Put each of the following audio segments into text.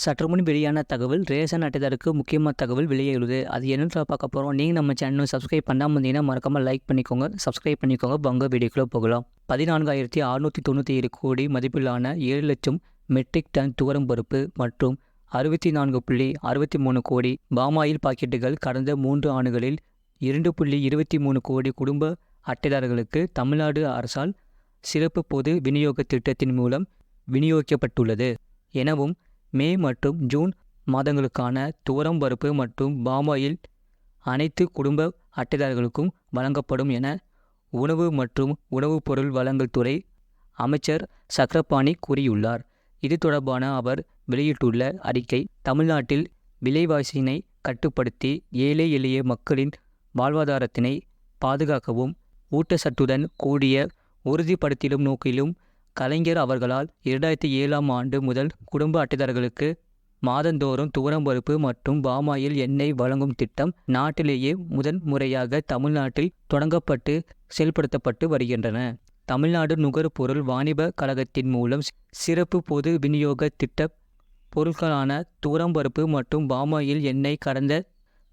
சற்று முன் வெளியான தகவல் ரேஷன் அட்டைதாருக்கு முக்கியமான தகவல் வெளியேறுது. அது என்னன்னு பார்க்க போகிறோம். நீங்கள் நம்ம சேனல் சப்ஸ்கிரைப் பண்ணாமல் இருந்தீங்கன்னா மறக்காமல் லைக் பண்ணிக்கோங்க, சப்ஸ்கிரைப் பண்ணிக்கோங்க. பங்க வீடியோக்குள்ளே போகலாம். 14,697 கோடி மதிப்பிலான 7 லட்சம் மெட்ரிக் டன் துவரம் பருப்பு மற்றும் 64.63 கோடி பாமாயில் பாக்கெட்டுகள் கடந்த 3 ஆண்டுகளில் 2.23 கோடி குடும்ப அட்டைதாரர்களுக்கு தமிழ்நாடு அரசால் சிறப்பு பொது விநியோக திட்டத்தின் மூலம் விநியோகிக்கப்பட்டுள்ளது எனவும், மே மற்றும் ஜூன் மாதங்களுக்கான துவரம் பருப்பு மற்றும் பாமாயில் அனைத்து குடும்ப அட்டைதாரர்களுக்கும் வழங்கப்படும் என உணவு மற்றும் உணவுப் பொருள் வழங்கல் துறை அமைச்சர் சக்கரபாணி கூறியுள்ளார். இது தொடர்பான அவர் வெளியிட்டுள்ள அறிக்கை, தமிழ்நாட்டில் விலைவாசியினை கட்டுப்படுத்தி ஏழை எளிய மக்களின் வாழ்வாதாரத்தினை பாதுகாக்கவும் ஊட்டச்சத்துடன் கூடிய உறுதிப்படுத்திடும் நோக்கிலும் கலைஞர் அவர்களால் 2007ஆம் ஆண்டு முதல் குடும்ப அட்டைதாரர்களுக்கு மாதந்தோறும் துவரம் பருப்பு மற்றும் பாமாயில் எண்ணெய் வழங்கும் திட்டம் நாட்டிலேயே முதன் முறையாக தமிழ்நாட்டில் தொடங்கப்பட்டு செயல்படுத்தப்பட்டு வருகின்றன. தமிழ்நாடு நுகர்பொருள் வாணிப கழகத்தின் மூலம் சிறப்பு பொது விநியோக திட்ட பொருட்களான துவரம் பருப்பு மற்றும் பாமாயில் எண்ணெய் கடந்த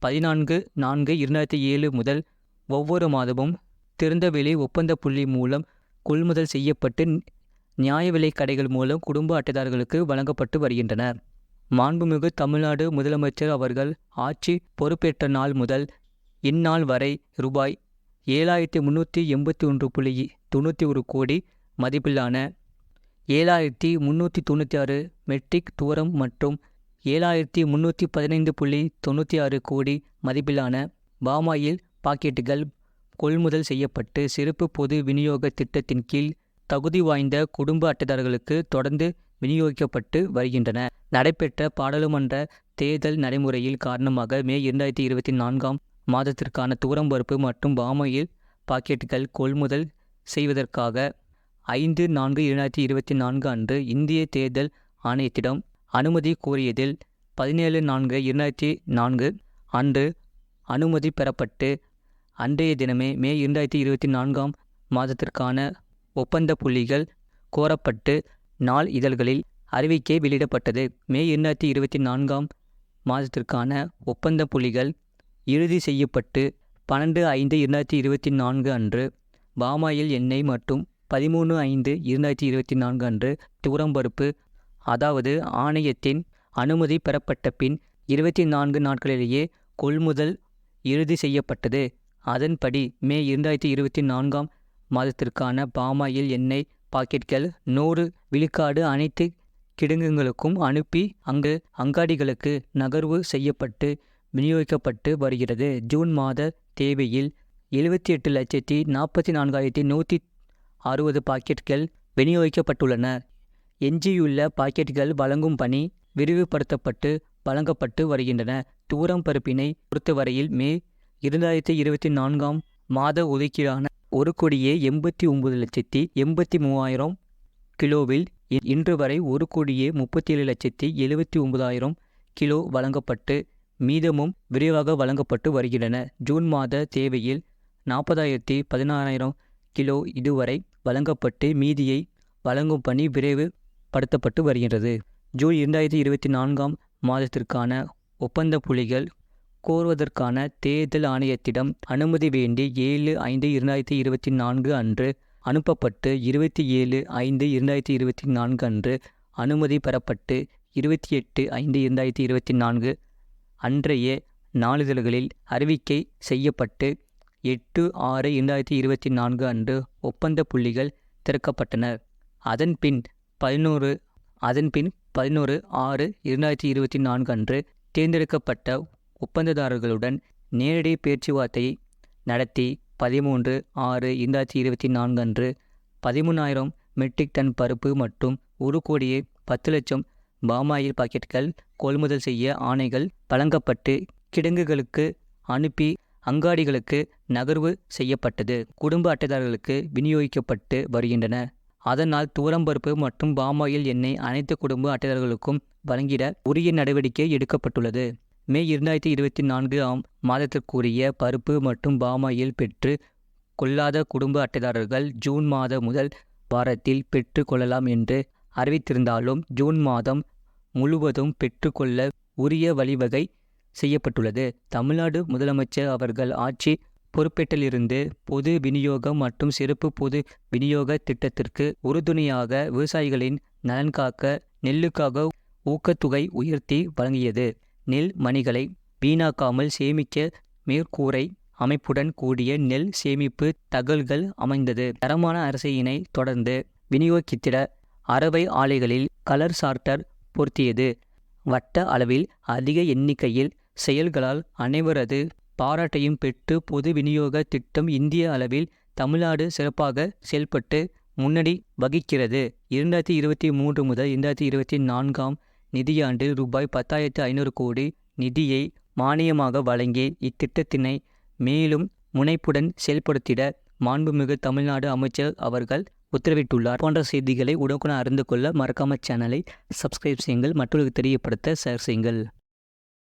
14/4/2007 முதல் ஒவ்வொரு மாதமும் திறந்தவெளி ஒப்பந்த புள்ளி மூலம் கொள்முதல் செய்யப்பட்டு நியாய விலை கடைகள் மூலம் குடும்ப அட்டைதாரர்களுக்கு வழங்கப்பட்டு வருகின்றன. மாண்புமிகு தமிழ்நாடு முதலமைச்சர் அவர்கள் ஆட்சி பொறுப்பேற்ற நாள் முதல் இந்நாள் வரை ரூபாய் 7,381.91 கோடி மதிப்பிலான 7,396 மெட்ரிக் துவரம் மற்றும் 7,315.96 கோடி மதிப்பிலான பாமாயில் பாக்கெட்டுகள் கொள்முதல் செய்யப்பட்டு சிறப்பு பொது விநியோக திட்டத்தின் கீழ் தகுதி வாய்ந்த குடும்ப அட்டைதாரர்களுக்கு தொடர்ந்து விநியோகிக்கப்பட்டு வருகின்றன. நடைபெற்ற பாராளுமன்ற தேர்தல் நடைமுறையில் காரணமாக மே 2024ஆம் மாதத்திற்கான துவரம் பருப்பு மற்றும் பாமாயில் பாக்கெட்டுகள் கொள்முதல் செய்வதற்காக 5/4/2024 அன்று இந்திய தேர்தல் ஆணையத்திடம் அனுமதி கோரியதில் 17/4/2024 அன்று அனுமதி பெறப்பட்டு அன்றைய தினமே மே 2024ஆம் மாதத்திற்கான ஒப்பந்த புள்ளிகள் கோரப்பட்டு நாள் இதழ்களில் அறிவிக்கை வெளியிடப்பட்டது. மே 2024ஆம் மாதத்திற்கான ஒப்பந்த புள்ளிகள் இறுதி செய்யப்பட்டு 12/5/2024 அன்று பாமாயில் எண்ணெய் மற்றும் 13/5/2024 அன்று துவரம் பருப்பு, அதாவது ஆணையத்தின் அனுமதி பெறப்பட்ட பின் 24 நாட்களிலேயே கொள்முதல் இறுதி செய்யப்பட்டது. அதன்படி மே 2024ஆம் மாதத்திற்கான பாமாயில் எண்ணெய் பாக்கெட்கள் 100 விழுக்காடு அனைத்து கிடங்குகளுக்கும் அனுப்பி அங்காடிகளுக்கு நகர்வு செய்யப்பட்டு விநியோகிக்கப்பட்டு வருகிறது. ஜூன் மாத தேவையில் 78,44,160 பாக்கெட்கள் விநியோகிக்கப்பட்டுள்ளன. எஞ்சியுள்ள பாக்கெட்டுகள் வழங்கும் பணி விரிவுபடுத்தப்பட்டு வழங்கப்பட்டு வருகின்றன. துவரம் பருப்பினை பொறுத்தவரையில் மே 2024ஆம் மாத ஒதுக்கீடான 1,89,83,000 கிலோவில் இன்று வரை 1,37,79,000 கிலோ வழங்கப்பட்டு மீதமும் விரைவாக வழங்கப்பட்டு வருகின்றன. ஜூன் மாத தேவையில் 40,16,000 கிலோ இதுவரை வழங்கப்பட்டு மீதியை வழங்கும் பணி விரைவுபடுத்தப்பட்டு வருகின்றது. ஜூன் 2024ஆம் மாதத்திற்கான ஒப்பந்த புள்ளிகள் கோருவதற்கான தேர்தல் ஆணையத்திடம் அனுமதி வேண்டி 7/5/2024 அன்று அனுப்பப்பட்டு 27/5/2024 அன்று அனுமதி பெறப்பட்டு 28/5/2024 அன்றைய நாளிதழ்களில் அறிவிக்கை செய்யப்பட்டு 8/6/2024 அன்று ஒப்பந்த புள்ளிகள் திறக்கப்பட்டன. அதன்பின் 11/6/2024 அன்று தேர்ந்தெடுக்கப்பட்ட ஒப்பந்ததாரர்களுடன் நேரடி பேச்சுவார்த்தையை நடத்தி 13/6/2024 அன்று 13,000 மெட்ரிக் டன் பருப்பு மற்றும் 1,10,00,000 பாமாயில் பாக்கெட்டுகள் கொள்முதல் செய்ய ஆணைகள் வழங்கப்பட்டு கிடங்குகளுக்கு அனுப்பி அங்காடிகளுக்கு நகர்வு செய்யப்பட்டது. குடும்ப அட்டைதாரர்களுக்கு விநியோகிக்கப்பட்டு வருகின்றன. அதனால் துவரம் பருப்பு மற்றும் பாமாயில் எண்ணெய் அனைத்து குடும்ப அட்டைதாரர்களுக்கும் வழங்கிட உரிய நடவடிக்கை எடுக்கப்பட்டுள்ளது. மே 2024ஆம் மாதத்திற்குரிய பருப்பு மற்றும் பாமாயில் பெற்று கொள்ளாத குடும்ப அட்டைதாரர்கள் ஜூன் மாத முதல் வாரத்தில் பெற்று கொள்ளலாம் என்று அறிவித்திருந்தாலும் ஜூன் மாதம் முழுவதும் பெற்றுக்கொள்ள உரிய வழிவகை செய்யப்பட்டுள்ளது. தமிழ்நாடு முதலமைச்சர் அவர்கள் ஆட்சி பொறுப்பேற்றிலிருந்து பொது விநியோகம் மற்றும் சிறப்பு பொது விநியோக திட்டத்திற்கு உறுதுணையாக விவசாயிகளின் நலன் காக்க நெல்லுக்காக ஊக்கத்தொகை உயர்த்தி வழங்கியது. நெல் மணிகளை வீணாக்காமல் சேமிக்க மேற்கூரை அமைப்புடன் கூடிய நெல் சேமிப்பு தகவல்கள் அமைந்தது. தரமான அரிசியினை தொடர்ந்து விநியோகித்திட அரவை ஆலைகளில் கலர் சார்ட்டர் பொருத்தியது. வட்ட அளவில் அதிக எண்ணிக்கையில் செயல்களால் அனைவரது பாராட்டையும் பெற்று பொது விநியோக திட்டம் இந்திய அளவில் தமிழ்நாடு சிறப்பாக செயல்பட்டு முன்னணி வகிக்கிறது. 2023 முதல் 2024 நிதியாண்டில் ரூபாய் 10,500 கோடி நிதியை மானியமாக வழங்கி இத்திட்டத்தினை மேலும் முனைப்புடன் செயல்படுத்திட மாண்புமிகு தமிழ்நாடு அமைச்சர் அவர்கள் உத்தரவிட்டுள்ளார். போன்ற செய்திகளை உடனுக்குடன் அறிந்து கொள்ள மறக்காம சேனலை சப்ஸ்கிரைப் செய்யுங்கள், மற்றவர்களுக்கு தெரியப்படுத்த ஷேர் செய்யுங்கள்.